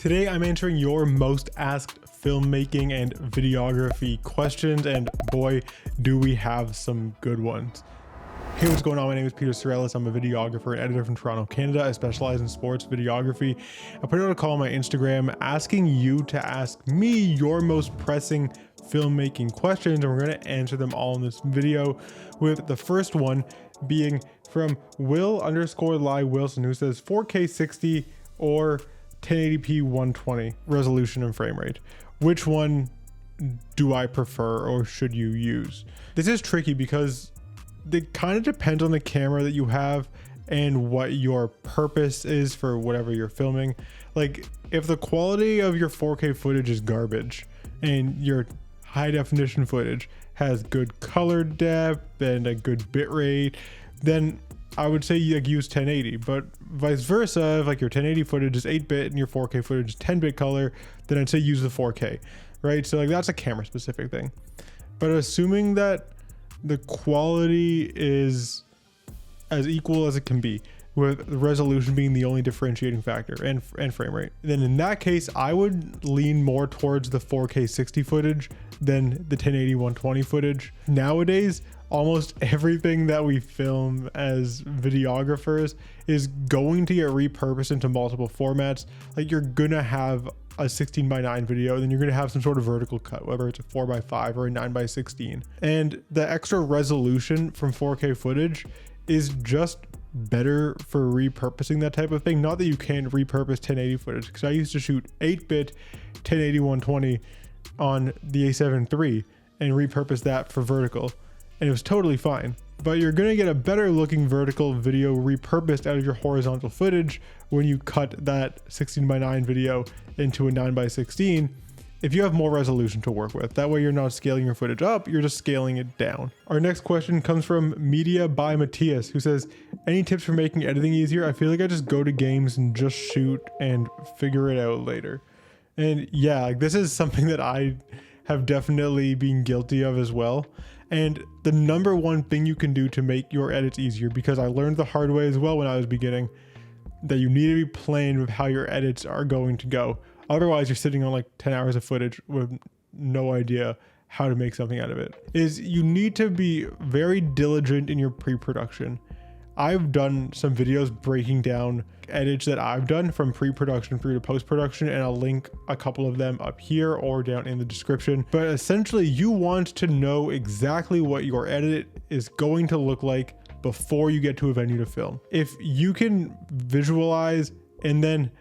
Today I'm answering your most asked filmmaking and videography questions, and boy, do we have some good ones. Hey, what's going on? My name is Sarellas. I'm a videographer and editor from Toronto, Canada. I specialize in sports videography. I put out a call on my Instagram asking you to ask me your most pressing filmmaking questions, and we're going to answer them all in this video, with the first one being from Will_Lie Wilson, who says 4K 60 or 1080p 120 resolution and frame rate. Which one do I prefer, or should you use? This is tricky because it kind of depends on the camera that you have and what your purpose is for whatever you're filming. Like, if the quality of your 4K footage is garbage and your high definition footage has good color depth and a good bit rate, then I would say you use 1080. But vice versa, if like your 1080 footage is 8-bit and your 4K footage is 10-bit color, then I'd say use the 4K, right? So like that's a camera specific thing. But assuming that the quality is as equal as it can be, with the resolution being the only differentiating factor, and frame rate, then in that case I would lean more towards the 4K 60 footage than the 1080 120 footage. Nowadays, almost everything that we film as videographers is going to get repurposed into multiple formats. Like, you're gonna have a 16:9 video, and then you're gonna have some sort of vertical cut, whether it's a 4:5 or a 9:16. And the extra resolution from 4K footage is just better for repurposing that type of thing. Not that you can't repurpose 1080 footage, because I used to shoot 8-bit 1080 120 on the A7 III and repurpose that for vertical, and it was totally fine. But you're gonna get a better looking vertical video repurposed out of your horizontal footage when you cut that 16:9 video into a 9:16 if you have more resolution to work with. That way you're not scaling your footage up, you're just scaling it down. Our next question comes from Media by Matthias, who says, any tips for making editing easier? I feel like I just go to games and just shoot and figure it out later. And yeah, like, this is something that I have definitely been guilty of as well. And the number one thing you can do to make your edits easier, because I learned the hard way as well when I was beginning, that you need to be playing with how your edits are going to go. Otherwise, you're sitting on like 10 hours of footage with no idea how to make something out of it. Is you need to be very diligent in your pre-production. I've done some videos breaking down edits that I've done from pre-production through to post-production, and I'll link a couple of them up here or down in the description. But essentially, you want to know exactly what your edit is going to look like before you get to a venue to film. If you can visualize and then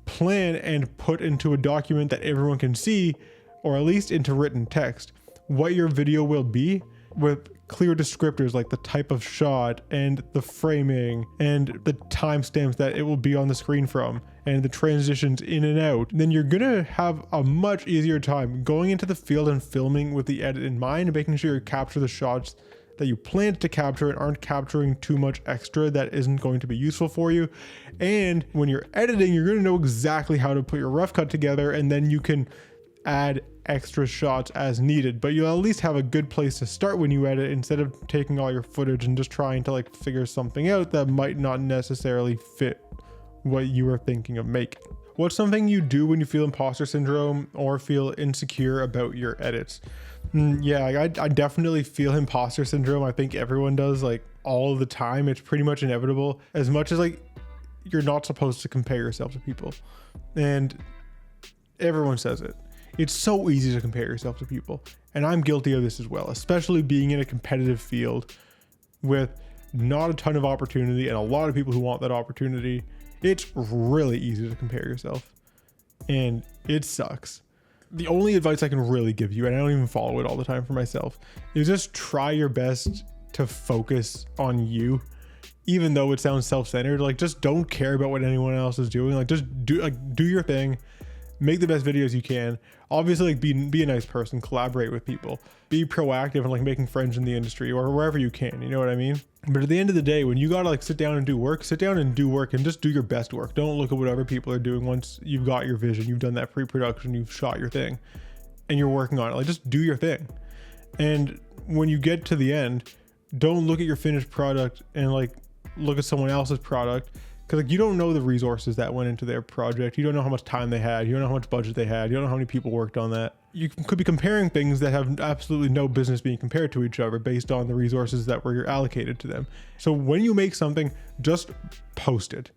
plan and put into a document that everyone can see, or at least into written text, what your video will be, with clear descriptors like the type of shot and the framing and the timestamps that it will be on the screen from and the transitions in and out, then you're gonna have a much easier time going into the field and filming with the edit in mind, and making sure you capture the shots that you planned to capture and aren't capturing too much extra that isn't going to be useful for you. And when you're editing, you're going to know exactly how to put your rough cut together, and then you can add extra shots as needed. But you'll at least have a good place to start when you edit, instead of taking all your footage and just trying to like figure something out that might not necessarily fit what you were thinking of making. What's something you do when you feel imposter syndrome or feel insecure about your edits? Yeah, I definitely feel imposter syndrome. I think everyone does, like, all the time. It's pretty much inevitable. As much as like you're not supposed to compare yourself to people, and everyone says it. It's so easy to compare yourself to people, and I'm guilty of this as well, especially being in a competitive field with not a ton of opportunity and a lot of people who want that opportunity. It's really easy to compare yourself, and it sucks. The only advice I can really give you, and I don't even follow it all the time for myself, is just try your best to focus on you, even though it sounds self-centered. Like, just don't care about what anyone else is doing. Like, just do your thing, make the best videos you can. Obviously, like, be a nice person, collaborate with people, be proactive and like making friends in the industry or wherever you can, you know what I mean? But at the end of the day, when you gotta like sit down and do work, sit down and do work, and just do your best work. Don't look at what other people are doing. Once you've got your vision, you've done that pre-production, you've shot your thing, and you're working on it. Like, just do your thing. And when you get to the end, don't look at your finished product and like look at someone else's product, Because like you don't know the resources that went into their project. You don't know how much time they had. You don't know how much budget they had. You don't know how many people worked on that. You could be comparing things that have absolutely no business being compared to each other based on the resources that were allocated to them. So when you make something, just post it.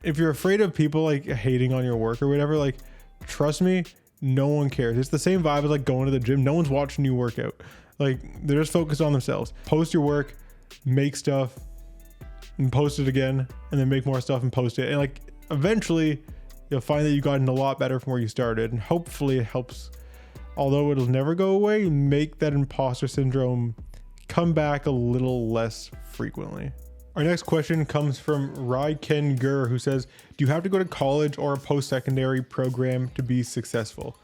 If you're afraid of people like hating on your work or whatever, like trust me, no one cares. It's the same vibe as like going to the gym. No one's watching you work out. Like they're just focused on themselves. Post your work, make stuff, and post it again, and then make more stuff and post it. And like eventually you'll find that you've gotten a lot better from where you started, and hopefully it helps, although it'll never go away, make that imposter syndrome come back a little less frequently. Our next question comes from Rai Ken Gur, who says, do you have to go to college or a post-secondary program to be successful?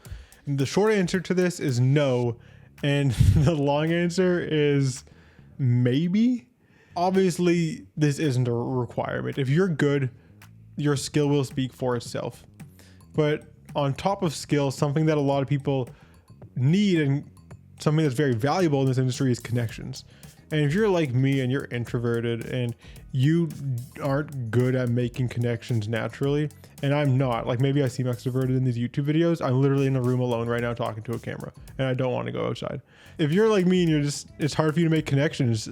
And the short answer to this is no, and the long answer is maybe. Obviously, this isn't a requirement. If you're good, your skill will speak for itself. But on top of skill, something that a lot of people need and something that's very valuable in this industry is connections. And if you're like me and you're introverted and you aren't good at making connections naturally, and I'm not, like maybe I seem extroverted in these YouTube videos, I'm literally in a room alone right now talking to a camera and I don't want to go outside. If you're like me and you're just, it's hard for you to make connections,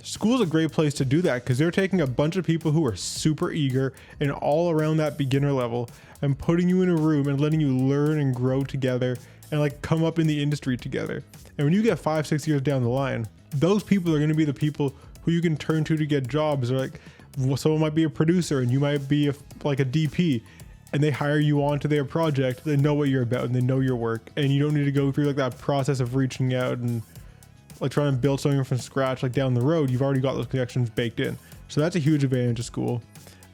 school's a great place to do that because they're taking a bunch of people who are super eager and all around that beginner level and putting you in a room and letting you learn and grow together and like come up in the industry together. And when you get 5-6 years down the line, those people are going to be the people who you can turn to get jobs. Or like someone might be a producer and you might be like a DP, and they hire you onto their project. They know what you're about and they know your work, and you don't need to go through like that process of reaching out and like trying to build something from scratch. Like down the road, you've already got those connections baked in. So that's a huge advantage of school.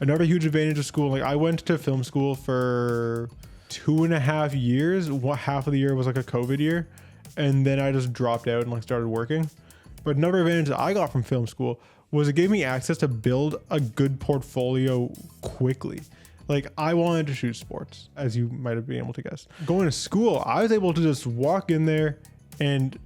Another huge advantage of school, like I went to film school for 2.5 years. Half of the year was like a COVID year, and then I just dropped out and like started working. But another advantage that I got from film school was it gave me access to build a good portfolio quickly. Like I wanted to shoot sports, as you might have been able to guess. Going to school, I was able to just walk in there and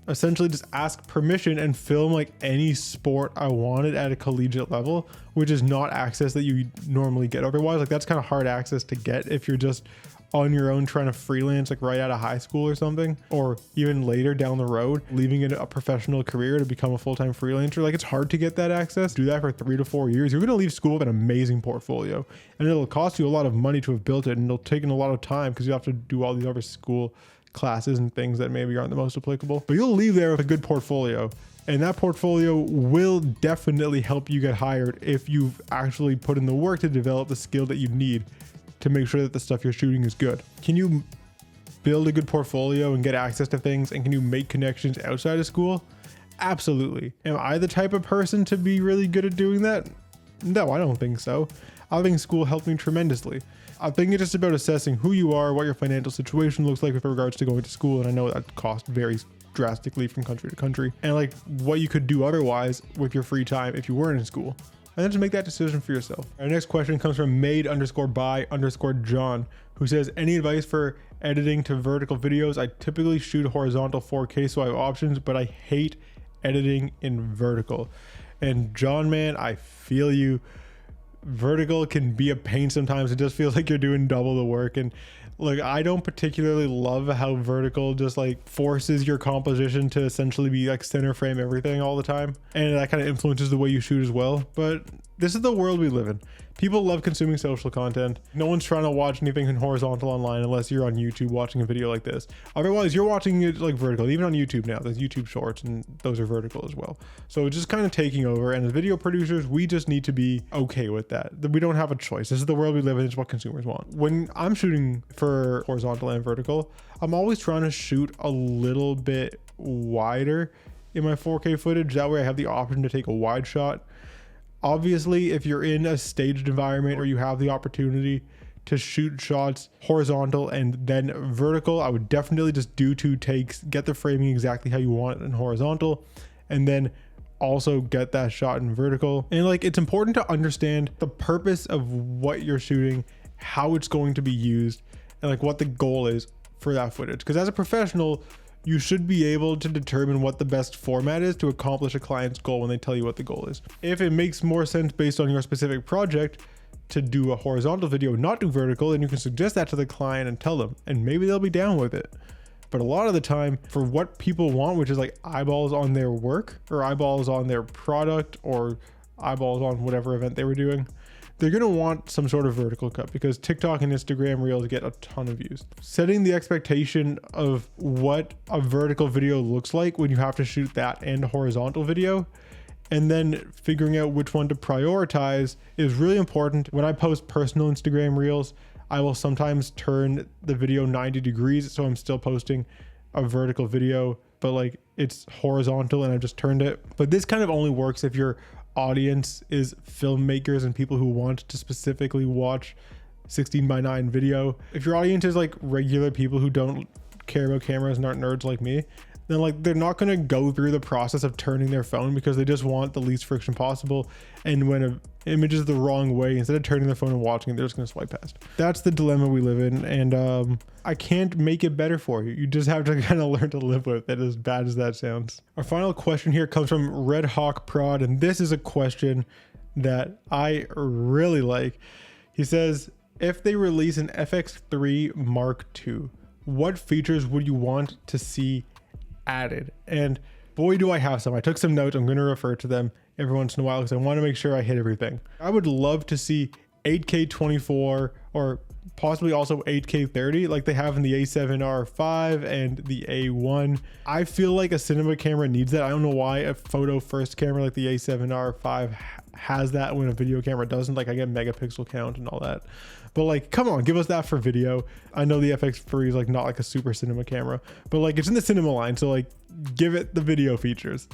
essentially just ask permission and film like any sport I wanted at a collegiate level, which is not access that you normally get otherwise. Like that's kind of hard access to get if you're just on your own trying to freelance like right out of high school or something, or even later down the road, leaving a professional career to become a full-time freelancer. Like it's hard to get that access. Do that for 3 to 4 years. You're going to leave school with an amazing portfolio, and it'll cost you a lot of money to have built it, and it'll take a lot of time because you have to do all these other school classes and things that maybe aren't the most applicable. But you'll leave there with a good portfolio, and that portfolio will definitely help you get hired if you've actually put in the work to develop the skill that you need to make sure that the stuff you're shooting is good. Can you build a good portfolio and get access to things, and can you make connections outside of school? Absolutely. Am I the type of person to be really good at doing that? No, I don't think so. I think school helped me tremendously. I think it's just about assessing who you are, what your financial situation looks like with regards to going to school, and I know that cost varies drastically from country to country, and like what you could do otherwise with your free time if you weren't in school. And then just make that decision for yourself. Our next question comes from maid_by_John, who says, any advice for editing to vertical videos? I typically shoot horizontal 4K, so I have options, but I hate editing in vertical. And John, man, I feel you. Vertical can be a pain sometimes. It just feels like you're doing double the work. And like, I don't particularly love how vertical just like forces your composition to essentially be like center frame everything all the time. And that kind of influences the way you shoot as well. But this is the world we live in. People love consuming social content. No one's trying to watch anything in horizontal online unless you're on YouTube watching a video like this. Otherwise, you're watching it like vertical. Even on YouTube now, there's YouTube Shorts, and those are vertical as well. So it's just kind of taking over. And as video producers, we just need to be okay with that. We don't have a choice. This is the world we live in. It's what consumers want. When I'm shooting for horizontal and vertical, I'm always trying to shoot a little bit wider in my 4K footage. That way I have the option to take a wide shot. Obviously, if you're in a staged environment where you have the opportunity to shoot shots horizontal and then vertical, I would definitely just do 2 takes, get the framing exactly how you want it in horizontal, and then also get that shot in vertical. And like, it's important to understand the purpose of what you're shooting, how it's going to be used, and like what the goal is for that footage. Because as a professional, you should be able to determine what the best format is to accomplish a client's goal when they tell you what the goal is. If it makes more sense based on your specific project to do a horizontal video, not do vertical, then you can suggest that to the client and tell them, and maybe they'll be down with it. But a lot of the time, for what people want, which is like eyeballs on their work or eyeballs on their product or eyeballs on whatever event they were doing, they're going to want some sort of vertical cut because TikTok and Instagram Reels get a ton of views. Setting the expectation of what a vertical video looks like when you have to shoot that and a horizontal video, and then figuring out which one to prioritize is really important. When I post personal Instagram Reels, I will sometimes turn the video 90 degrees. So I'm still posting a vertical video, but like it's horizontal and I've just turned it. But this kind of only works if your audience is filmmakers and people who want to specifically watch 16:9 video. If your audience is like regular people who don't care about cameras and aren't nerds like me, then like they're not going to go through the process of turning their phone because they just want the least friction possible. And when an image is the wrong way, instead of turning their phone and watching it, they're just going to swipe past. That's the dilemma we live in, and I can't make it better for you. You just have to kind of learn to live with it, as bad as that sounds. Our final question here comes from Red Hawk Prod, and this is a question that I really like. He says, if they release an FX3 Mark II, what features would you want to see added? And boy, do I have some. I took some notes. I'm going to refer to them every once in a while because I want to make sure I hit everything. I would love to see 8K 24 or possibly also 8K 30 like they have in the A7R5 and the A1. I feel like a cinema camera needs that. I don't know why a photo first camera like the A7R5 has that when a video camera doesn't. Like I get megapixel count and all that, but like come on, give us that for video. I know the FX3 is like not like a super cinema camera, but like it's in the cinema line, so like give it the video features.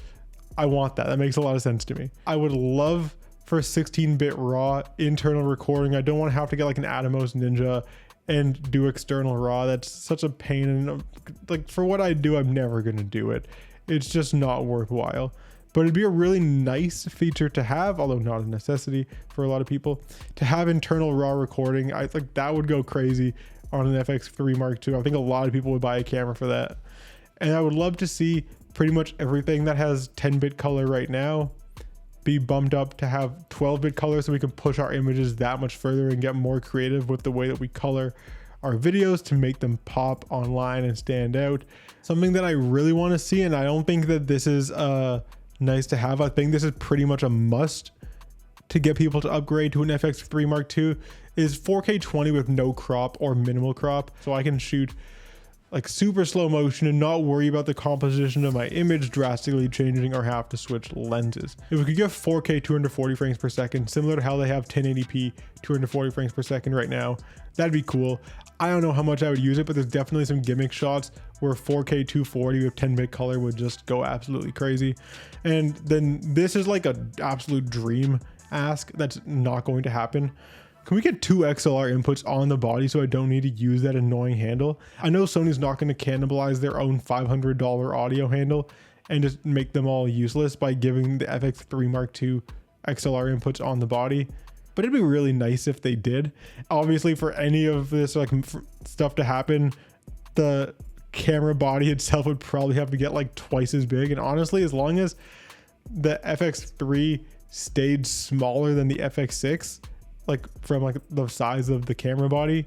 I want that. That makes a lot of sense to me. I would love for 16-bit raw internal recording. I don't want to have to get like an Atomos Ninja and do external raw. That's such a pain, and like for what I do, I'm never going to do it. It's just not worthwhile. But it'd be a really nice feature to have, although not a necessity for a lot of people, to have internal raw recording. I think that would go crazy on an FX3 Mark II. I think a lot of people would buy a camera for that. And I would love to see pretty much everything that has 10-bit color right now be bumped up to have 12-bit color, so we can push our images that much further and get more creative with the way that we color our videos to make them pop online and stand out. Something that I really want to see, and I don't think that this is nice to have. I think this is pretty much a must to get people to upgrade to an FX3 Mark II, is 4K 20 with no crop or minimal crop, so I can shoot like super slow motion and not worry about the composition of my image drastically changing or have to switch lenses. If we could get 4K 240 frames per second, similar to how they have 1080p 240 frames per second right now, that'd be cool. I don't know how much I would use it, but there's definitely some gimmick shots where 4K 240 with 10-bit color would just go absolutely crazy. And then this is like an absolute dream ask that's not going to happen. Can we get 2 XLR inputs on the body so I don't need to use that annoying handle? I know Sony's not going to cannibalize their own $500 audio handle and just make them all useless by giving the FX3 Mark II XLR inputs on the body, but it'd be really nice if they did. Obviously, for any of this like stuff to happen, the camera body itself would probably have to get like twice as big. And honestly, as long as the FX3 stayed smaller than the FX6, like from like the size of the camera body,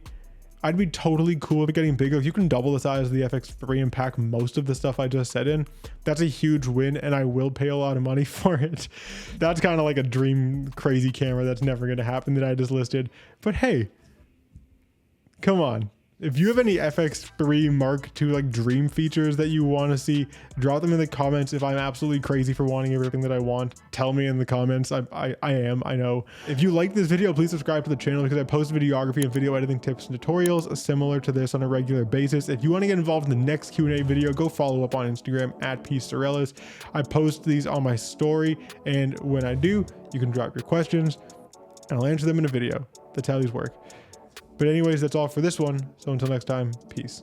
I'd be totally cool with getting bigger. If you can double the size of the FX3 and pack most of the stuff I just said in, that's a huge win, and I will pay a lot of money for it. That's kind of like a dream crazy camera that's never going to happen that I just listed. But hey, come on. If you have any FX3 Mark II like dream features that you want to see, drop them in the comments. If I'm absolutely crazy for wanting everything that I want, tell me in the comments. I am, I know. If you like this video, please subscribe to the channel because I post videography and video editing tips and tutorials similar to this on a regular basis. If you want to get involved in the next Q&A video, go follow up on Instagram at Sarellas. I post these on my story, and when I do, you can drop your questions and I'll answer them in a video. That's how these work. But anyways, that's all for this one. So until next time, peace.